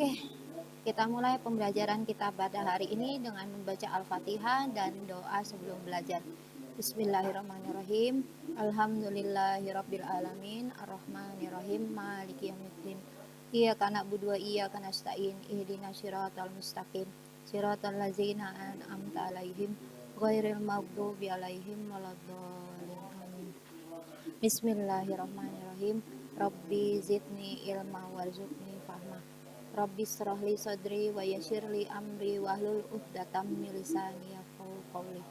Oke, kita mulai pembelajaran kita pada hari ini dengan membaca Al-Fatihah dan doa sebelum belajar. Bismillahirrahmanirrahim. Alhamdulillahirabbil alamin, arrahmanirrahim, maliki yaumiddin. Iyyaka na'budu wa iyyaka nasta'in. Ihdinas siratal mustaqim. Siratal ladzina an'amta 'alaihim ghairil maghdubi 'alaihim waladdallin. Amin. Bismillahirrahmanirrahim. Rabbi zidni ilma warzuqni fahma. Rabbi shrah li sadri wa yassir li amri wahlul 'uqdatam min lisani yafqahu qawli.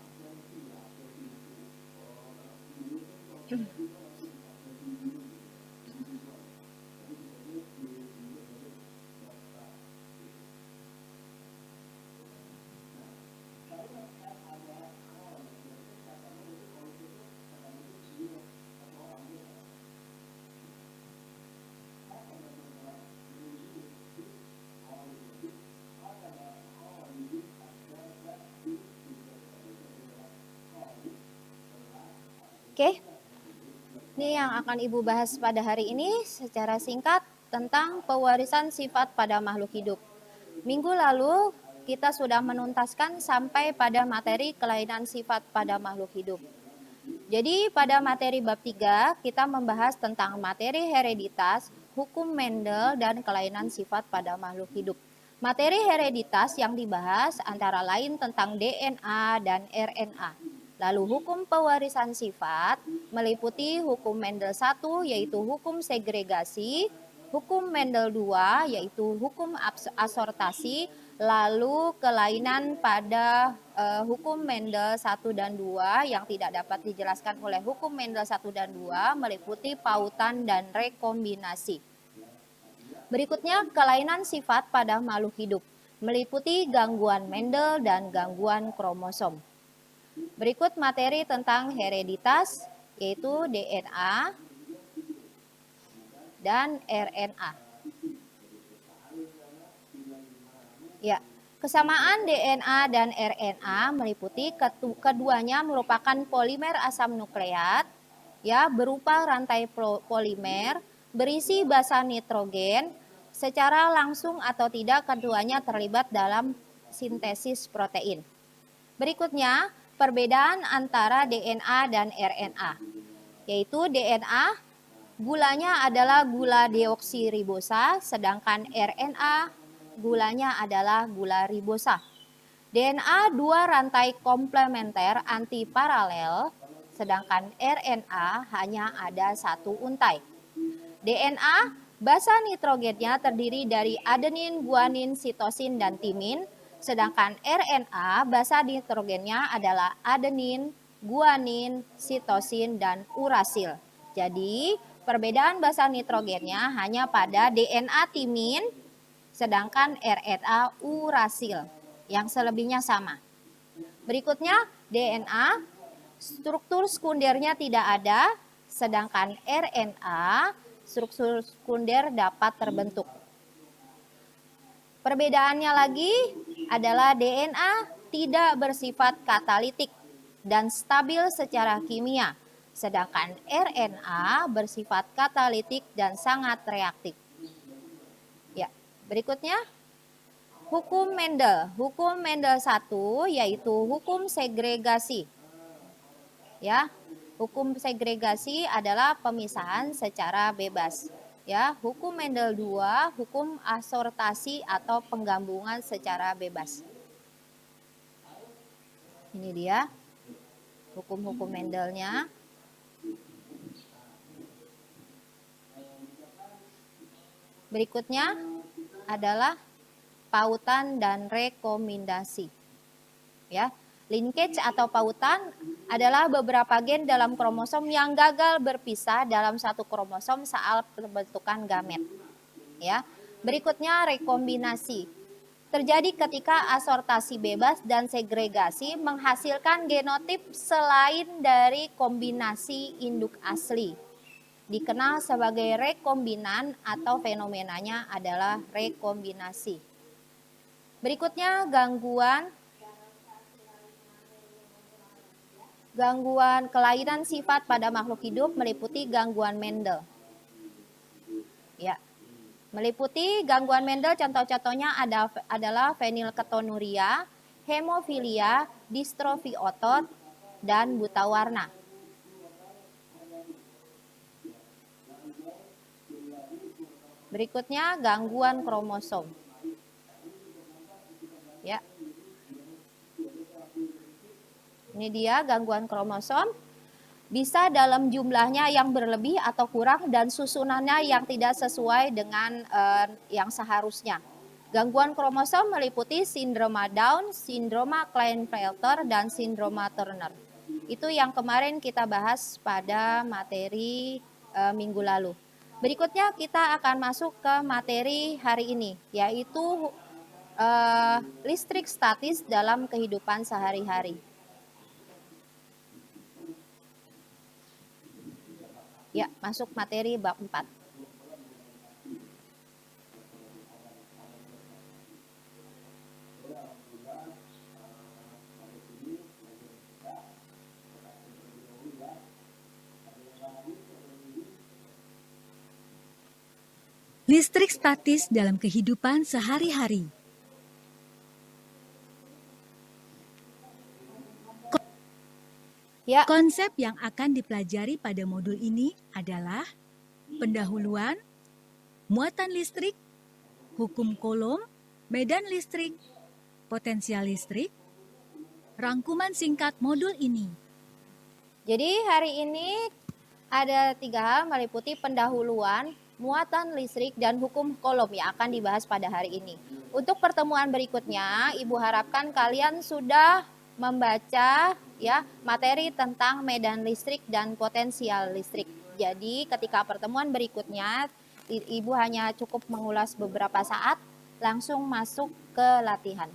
Oke, ini yang akan Ibu bahas pada hari ini secara singkat tentang pewarisan sifat pada makhluk hidup. Minggu lalu kita sudah menuntaskan sampai pada materi kelainan sifat pada makhluk hidup. Jadi pada materi bab 3 kita membahas tentang materi hereditas, hukum Mendel, dan kelainan sifat pada makhluk hidup. Materi hereditas yang dibahas antara lain tentang DNA dan RNA. Lalu hukum pewarisan sifat meliputi hukum Mendel 1 yaitu hukum segregasi, hukum Mendel 2 yaitu hukum asortasi, lalu kelainan pada hukum Mendel 1 dan 2 yang tidak dapat dijelaskan oleh hukum Mendel 1 dan 2 meliputi pautan dan rekombinasi. Berikutnya kelainan sifat pada makhluk hidup meliputi gangguan Mendel dan gangguan kromosom. Berikut materi tentang hereditas yaitu DNA dan RNA. Ya, kesamaan DNA dan RNA meliputi keduanya merupakan polimer asam nukleat ya berupa rantai polimer berisi basa nitrogen. Secara langsung atau tidak keduanya terlibat dalam sintesis protein. Berikutnya, perbedaan antara DNA dan RNA, yaitu DNA gulanya adalah gula deoksiribosa, sedangkan RNA gulanya adalah gula ribosa. DNA dua rantai komplementer antiparalel, sedangkan RNA hanya ada satu untai. DNA basa nitrogennya terdiri dari adenin, guanin, sitosin, dan timin, sedangkan RNA basa nitrogennya adalah adenin, guanin, sitosin, dan urasil. Jadi, perbedaan basa nitrogennya hanya pada DNA timin, sedangkan RNA urasil, yang selebihnya sama. Berikutnya, DNA, struktur sekundernya tidak ada, sedangkan RNA, struktur sekunder dapat terbentuk. Perbedaannya lagi adalah DNA tidak bersifat katalitik dan stabil secara kimia, sedangkan RNA bersifat katalitik dan sangat reaktif. Ya, berikutnya hukum Mendel. Hukum Mendel 1 yaitu hukum segregasi. Ya, hukum segregasi adalah pemisahan secara bebas. Ya, hukum Mendel 2, hukum asortasi atau penggabungan secara bebas. Ini dia hukum-hukum Mendelnya. Berikutnya adalah pautan dan rekomendasi. Ya, linkage atau pautan adalah beberapa gen dalam kromosom yang gagal berpisah dalam satu kromosom saat pembentukan gamet. Ya. Berikutnya rekombinasi. Terjadi ketika asortasi bebas dan segregasi menghasilkan genotip selain dari kombinasi induk asli. Dikenal sebagai rekombinan atau fenomenanya adalah rekombinasi. Berikutnya gangguan kelainan sifat pada makhluk hidup meliputi gangguan Mendel. Ya. Meliputi gangguan Mendel, contoh-contohnya adalah fenilketonuria, hemofilia, distrofi otot, dan buta warna. Berikutnya gangguan kromosom. Ya. Ini dia gangguan kromosom. Bisa dalam jumlahnya yang berlebih atau kurang dan susunannya yang tidak sesuai dengan yang seharusnya. Gangguan kromosom meliputi sindroma Down, sindroma Klinefelter, dan sindroma Turner. Itu yang kemarin kita bahas pada materi minggu lalu. Berikutnya kita akan masuk ke materi hari ini, yaitu listrik statis dalam kehidupan sehari-hari. Ya, masuk materi bab 4. Listrik statis dalam kehidupan sehari-hari. Ya. Konsep yang akan dipelajari pada modul ini adalah pendahuluan, muatan listrik, hukum Coulomb, medan listrik, potensial listrik, rangkuman singkat modul ini. Jadi hari ini ada 3 hal meliputi pendahuluan, muatan listrik, dan hukum Coulomb yang akan dibahas pada hari ini. Untuk pertemuan berikutnya, Ibu harapkan kalian sudah membaca ya materi tentang medan listrik dan potensial listrik. Jadi ketika pertemuan berikutnya, Ibu hanya cukup mengulas beberapa saat, langsung masuk ke latihan.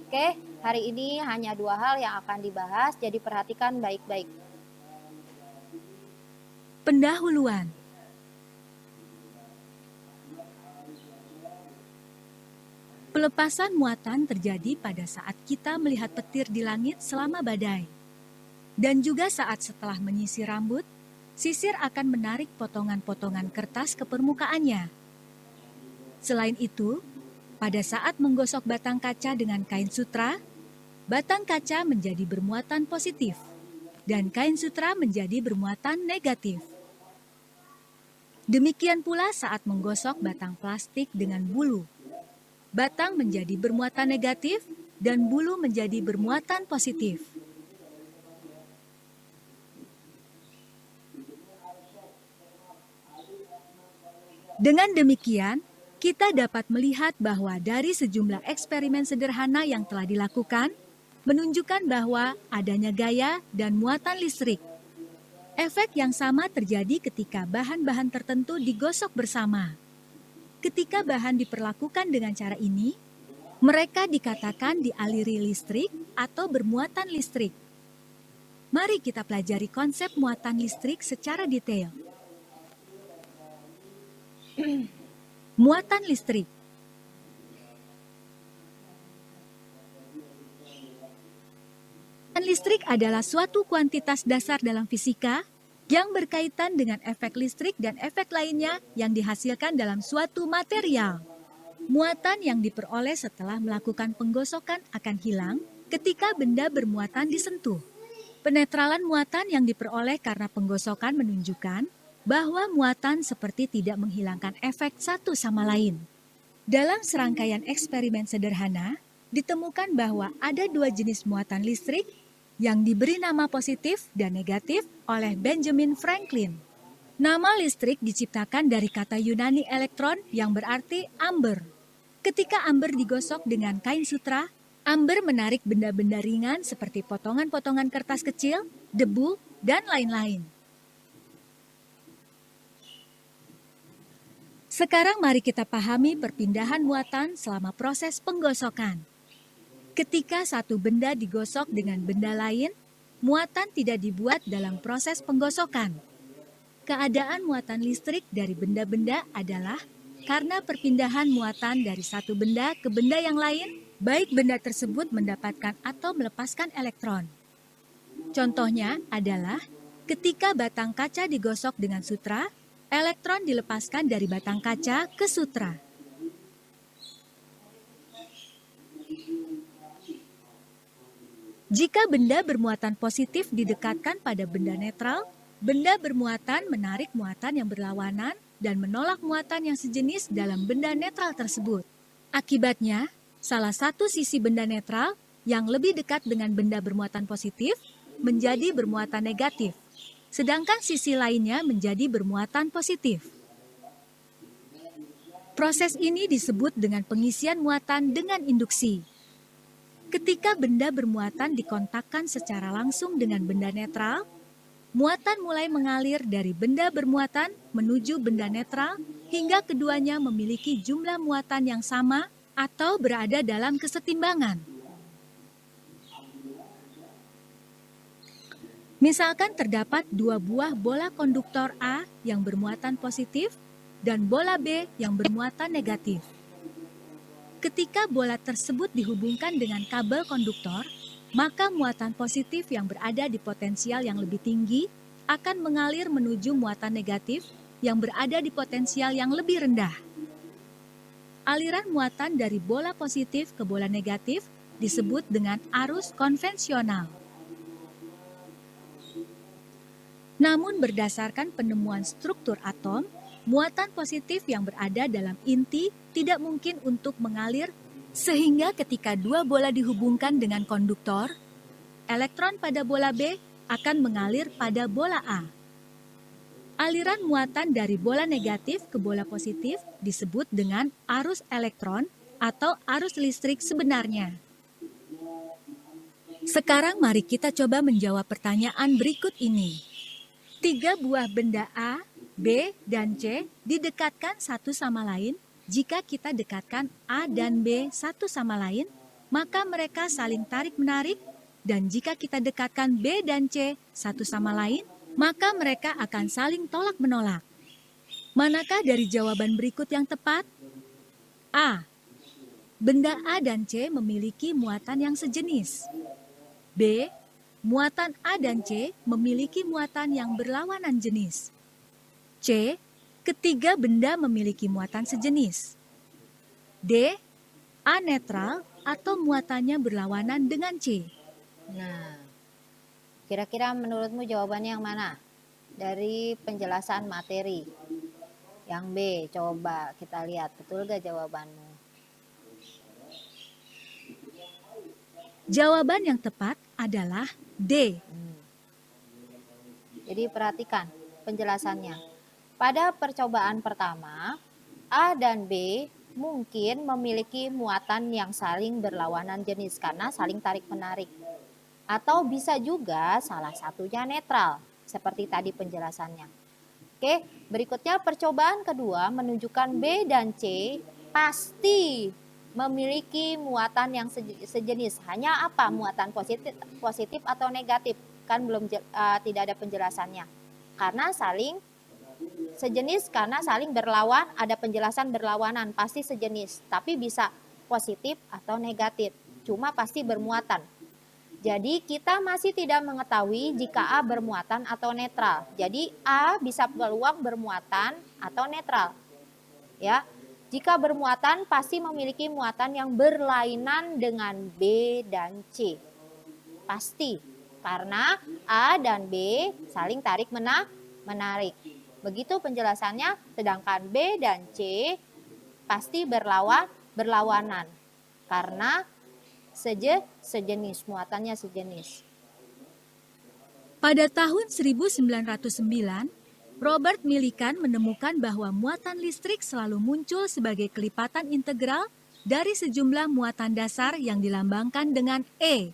Oke, hari ini hanya 2 hal yang akan dibahas, jadi perhatikan baik-baik. Pendahuluan. Pelepasan muatan terjadi pada saat kita melihat petir di langit selama badai. Dan juga saat setelah menyisir rambut, sisir akan menarik potongan-potongan kertas ke permukaannya. Selain itu, pada saat menggosok batang kaca dengan kain sutra, batang kaca menjadi bermuatan positif, dan kain sutra menjadi bermuatan negatif. Demikian pula saat menggosok batang plastik dengan bulu. Batang menjadi bermuatan negatif dan bulu menjadi bermuatan positif. Dengan demikian, kita dapat melihat bahwa dari sejumlah eksperimen sederhana yang telah dilakukan, menunjukkan bahwa adanya gaya dan muatan listrik. Efek yang sama terjadi ketika bahan-bahan tertentu digosok bersama. Ketika bahan diperlakukan dengan cara ini, mereka dikatakan dialiri listrik atau bermuatan listrik. Mari kita pelajari konsep muatan listrik secara detail. Muatan listrik. Muatan listrik adalah suatu kuantitas dasar dalam fisika yang berkaitan dengan efek listrik dan efek lainnya yang dihasilkan dalam suatu material. Muatan yang diperoleh setelah melakukan penggosokan akan hilang ketika benda bermuatan disentuh. Penetralan muatan yang diperoleh karena penggosokan menunjukkan bahwa muatan seperti tidak menghilangkan efek satu sama lain. Dalam serangkaian eksperimen sederhana, ditemukan bahwa ada 2 jenis muatan listrik yang diberi nama positif dan negatif oleh Benjamin Franklin. Nama listrik diciptakan dari kata Yunani elektron yang berarti amber. Ketika amber digosok dengan kain sutra, amber menarik benda-benda ringan seperti potongan-potongan kertas kecil, debu, dan lain-lain. Sekarang mari kita pahami perpindahan muatan selama proses penggosokan. Ketika satu benda digosok dengan benda lain, muatan tidak dibuat dalam proses penggosokan. Keadaan muatan listrik dari benda-benda adalah karena perpindahan muatan dari satu benda ke benda yang lain, baik benda tersebut mendapatkan atau melepaskan elektron. Contohnya adalah ketika batang kaca digosok dengan sutra, Elektron dilepaskan dari batang kaca ke sutra. Jika benda bermuatan positif didekatkan pada benda netral, benda bermuatan menarik muatan yang berlawanan dan menolak muatan yang sejenis dalam benda netral tersebut. Akibatnya, salah satu sisi benda netral yang lebih dekat dengan benda bermuatan positif menjadi bermuatan negatif, sedangkan sisi lainnya menjadi bermuatan positif. Proses ini disebut dengan pengisian muatan dengan induksi. Ketika benda bermuatan dikontakkan secara langsung dengan benda netral, muatan mulai mengalir dari benda bermuatan menuju benda netral hingga keduanya memiliki jumlah muatan yang sama atau berada dalam kesetimbangan. Misalkan terdapat dua buah bola konduktor A yang bermuatan positif dan bola B yang bermuatan negatif. Ketika bola tersebut dihubungkan dengan kabel konduktor, maka muatan positif yang berada di potensial yang lebih tinggi akan mengalir menuju muatan negatif yang berada di potensial yang lebih rendah. Aliran muatan dari bola positif ke bola negatif disebut dengan arus konvensional. Namun berdasarkan penemuan struktur atom, muatan positif yang berada dalam inti tidak mungkin untuk mengalir, sehingga ketika dua bola dihubungkan dengan konduktor, elektron pada bola B akan mengalir pada bola A. Aliran muatan dari bola negatif ke bola positif disebut dengan arus elektron atau arus listrik sebenarnya. Sekarang mari kita coba menjawab pertanyaan berikut ini. 3 buah benda A, B, dan C didekatkan satu sama lain. Jika kita dekatkan A dan B satu sama lain, maka mereka saling tarik-menarik, dan jika kita dekatkan B dan C satu sama lain, maka mereka akan saling tolak-menolak. Manakah dari jawaban berikut yang tepat? A. Benda A dan C memiliki muatan yang sejenis. B. Muatan A dan C memiliki muatan yang berlawanan jenis. C. Ketiga benda memiliki muatan sejenis. D. A netral atau muatannya berlawanan dengan C. Nah, kira-kira menurutmu jawabannya yang mana? Dari penjelasan materi. Yang B, coba kita lihat. Betul gak jawabanmu? Jawaban yang tepat adalah D. Jadi perhatikan penjelasannya. Pada percobaan pertama, A dan B mungkin memiliki muatan yang saling berlawanan jenis karena saling tarik-menarik. Atau bisa juga salah satunya netral, seperti tadi penjelasannya. Oke, berikutnya percobaan kedua menunjukkan B dan C pasti memiliki muatan yang sejenis. Hanya apa? Muatan positif atau negatif? Kan belum tidak ada penjelasannya. Karena saling sejenis, karena saling berlawan, ada penjelasan berlawanan, pasti sejenis. Tapi bisa positif atau negatif. Cuma pasti bermuatan. Jadi kita masih tidak mengetahui jika A bermuatan atau netral. Jadi A bisa peluang bermuatan atau netral. Ya. Jika bermuatan pasti memiliki muatan yang berlainan dengan B dan C. Pasti. Karena A dan B saling tarik menarik. Begitu penjelasannya, sedangkan B dan C pasti berlawanan. Karena sejenis, muatannya sejenis. Pada tahun 1909, Robert Millikan menemukan bahwa muatan listrik selalu muncul sebagai kelipatan integral dari sejumlah muatan dasar yang dilambangkan dengan E.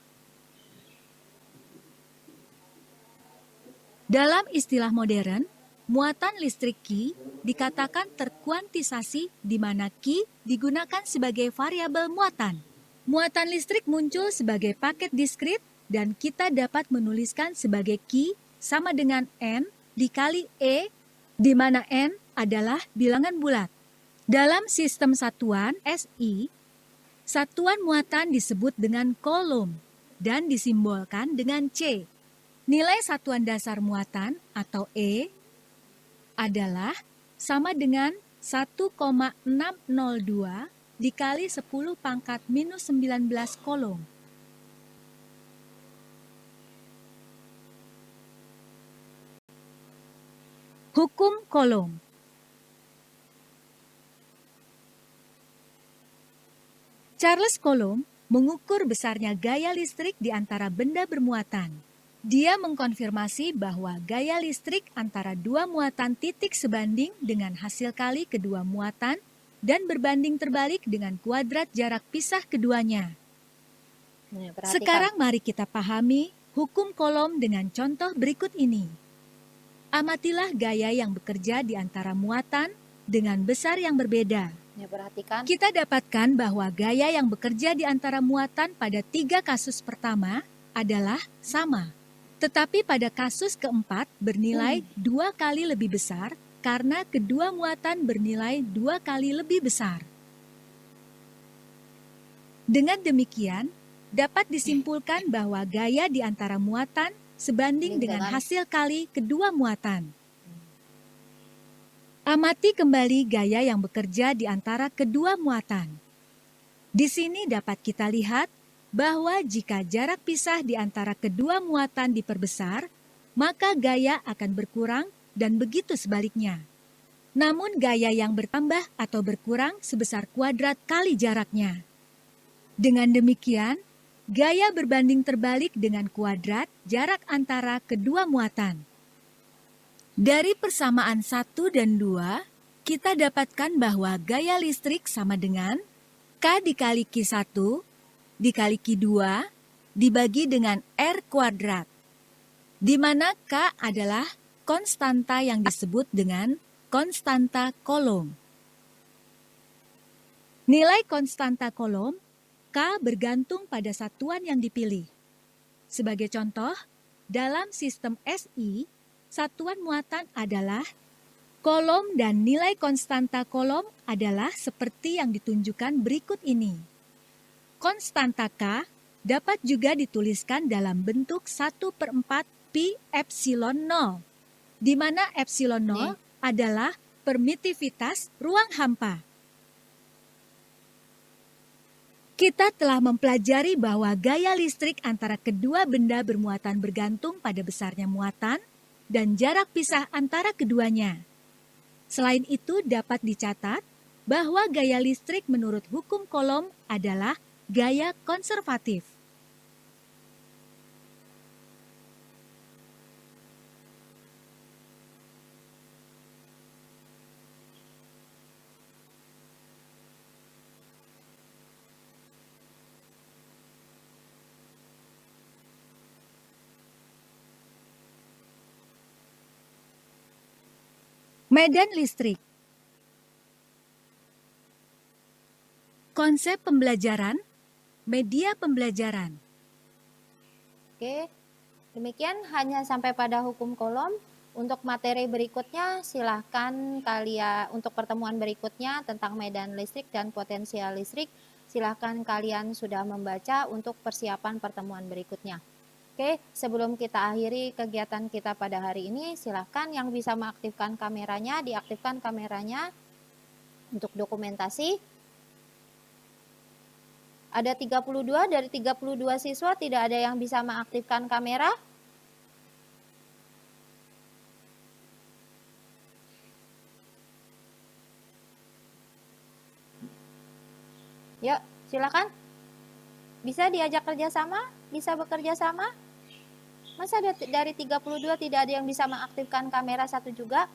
Dalam istilah modern, muatan listrik Q dikatakan terkuantisasi di mana Q digunakan sebagai variabel muatan. Muatan listrik muncul sebagai paket diskrit dan kita dapat menuliskan sebagai Q sama dengan N dikali E, di mana N adalah bilangan bulat. Dalam sistem satuan SI, satuan muatan disebut dengan Coulomb dan disimbolkan dengan C. Nilai satuan dasar muatan atau E adalah sama dengan 1,602 dikali 10 pangkat minus 19 kolom. Hukum kolom. Charles Coulomb mengukur besarnya gaya listrik di antara benda bermuatan. Dia mengkonfirmasi bahwa gaya listrik antara dua muatan titik sebanding dengan hasil kali kedua muatan dan berbanding terbalik dengan kuadrat jarak pisah keduanya. Nah, perhatikan. Sekarang mari kita pahami hukum Coulomb dengan contoh berikut ini. Amatilah gaya yang bekerja di antara muatan dengan besar yang berbeda. Ya, perhatikan. Kita dapatkan bahwa gaya yang bekerja di antara muatan pada 3 kasus pertama adalah sama. Tetapi pada kasus keempat bernilai 2 kali lebih besar karena kedua muatan bernilai 2 kali lebih besar. Dengan demikian, dapat disimpulkan bahwa gaya di antara muatan sebanding dengan hasil kali kedua muatan. Amati kembali gaya yang bekerja di antara kedua muatan. Di sini dapat kita lihat bahwa jika jarak pisah di antara kedua muatan diperbesar, maka gaya akan berkurang dan begitu sebaliknya. Namun gaya yang bertambah atau berkurang sebesar kuadrat kali jaraknya. Dengan demikian, gaya berbanding terbalik dengan kuadrat jarak antara kedua muatan. Dari persamaan 1 dan 2, kita dapatkan bahwa gaya listrik sama dengan K dikali Q1 dikali Q2 dibagi dengan R kuadrat, di mana K adalah konstanta yang disebut dengan konstanta Coulomb. Nilai konstanta Coulomb K bergantung pada satuan yang dipilih. Sebagai contoh, dalam sistem SI, satuan muatan adalah Coulomb dan nilai konstanta Coulomb adalah seperti yang ditunjukkan berikut ini. Konstanta K dapat juga dituliskan dalam bentuk 1/4 pi epsilon 0, di mana epsilon 0 adalah permitivitas ruang hampa. Kita telah mempelajari bahwa gaya listrik antara kedua benda bermuatan bergantung pada besarnya muatan dan jarak pisah antara keduanya. Selain itu dapat dicatat bahwa gaya listrik menurut hukum Coulomb adalah gaya konservatif. Medan listrik. Konsep pembelajaran, media pembelajaran. Oke, demikian hanya sampai pada hukum Coulomb. Untuk materi berikutnya silahkan kalian, untuk pertemuan berikutnya tentang medan listrik dan potensial listrik, silahkan kalian sudah membaca untuk persiapan pertemuan berikutnya. Oke, sebelum kita akhiri kegiatan kita pada hari ini, silahkan yang bisa mengaktifkan kameranya, diaktifkan kameranya untuk dokumentasi. Ada 32, dari 32 siswa tidak ada yang bisa mengaktifkan kamera. Yuk, silakan. Bisa diajak kerjasama, bisa bekerja sama. Masa dari 32 tidak ada yang bisa mengaktifkan kamera satu juga?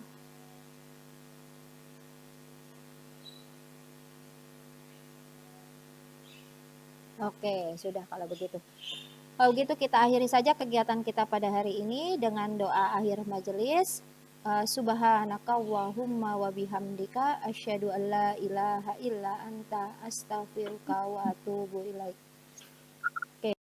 Oke, sudah kalau begitu. Kalau gitu kita akhiri saja kegiatan kita pada hari ini dengan doa akhir majelis. Subhanaka Allahumma wa bihamdika asyhadu an la ilaha illa anta astaghfiruka wa atubu ilaik.